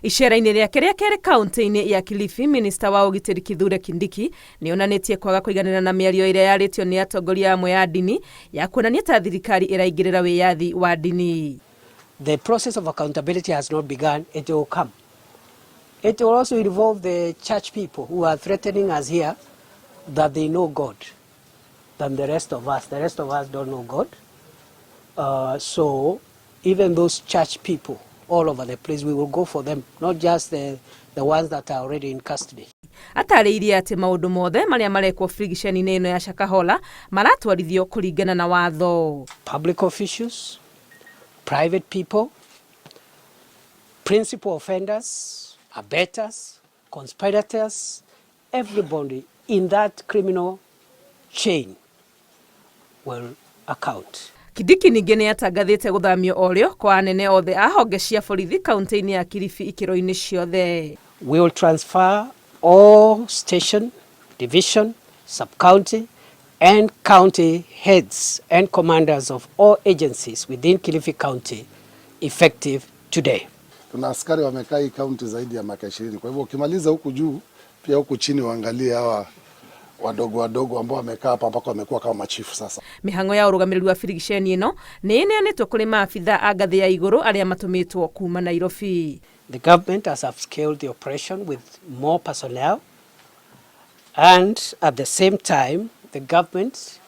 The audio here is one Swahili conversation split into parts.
Icera-inĩ rĩake rĩa kerĩ kaunti-inĩ ya Kilifi, minista wa ũgitĩri Kithure Kindiki nĩ onanĩtie kwaga kũiganĩra na mĩario ĩrĩa yarĩtio nĩ atongoria amwe ya ndini ya kuonania ta thirikari ĩraingĩrĩra wĩyathi wa ndini. The process of accountability has not begun, it will come. It will also involve the church people who are threatening us here that they know God than the rest of us. The rest of us don't know God. So even those church people all over the place, we will go for them, not just the ones that are already in custody. Atarĩirie atĩ maũndũ mothe marĩa marekwo frigiceni-inĩ ĩno ya Shakahola maratwarithio kũringana na watho. Public officials, private people, principal offenders, abettors, conspirators, everybody in that criminal chain will account. Kindiki ningĩ nĩ atangathĩte gũthamio orĩo kwa anene othe a honge cia borithi kaunti-inĩ ya Kilifi ikĩro-inĩ ciothe. We will transfer all station, division, sub-county and county heads and commanders of all agencies within Kilifi County effective today. Tuna askari wamekaa hii county zaidi ya miaka 20. Kwa hivyo ukimaliza huku juu pia huku chini waangalie hawa wadogo ambao wamekaa hapa mpaka wamekuwa kama machifu sasa. Mihango ya ũrũgamĩrĩri wa frigiceni ĩno nĩ ĩneanĩtwo kũrĩ maabitha a ngathĩ ya igũrũ arĩa matũmĩtwo kuma Nairobi. The government has upscaled the operation with more personnel, and at the same time the government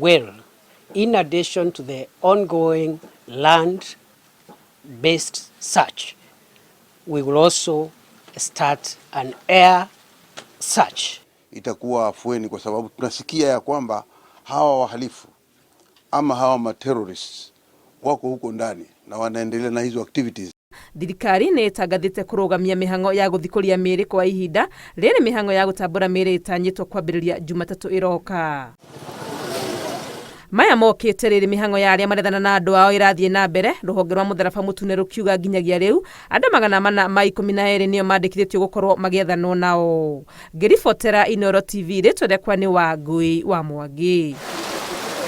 will, in addition to the ongoing land-based search, we will also start an air search. Itakuwa afueni kwa sababu tunasikia ya kwamba hawa wahalifu ama hawa materrorists wako huko ndani na wanaendelea na hizo activities. Thirikari nĩ ĩtangathĩte kũrũgamia mĩhango ya gũthikũria mĩĩrĩ kwa ihinda rĩrĩ mĩhango ya gũtambũra mĩĩrĩ ĩtanyĩtwo kwambĩrĩria Jumatatũ ĩroka. Maya mokĩte rĩrĩ mĩhango ya arĩa marethana na andũ ao ĩrathiĩ na mbere, rũhonge rwa mũtharaba mũtune rũkiuga nginyagia rĩu andũ 412 nĩo mandĩkithĩtio gũkorwo magĩethanwo nao. Ngĩribotera Inooro TV rĩtwa rĩakwa nĩ Wangui wa Mwangi.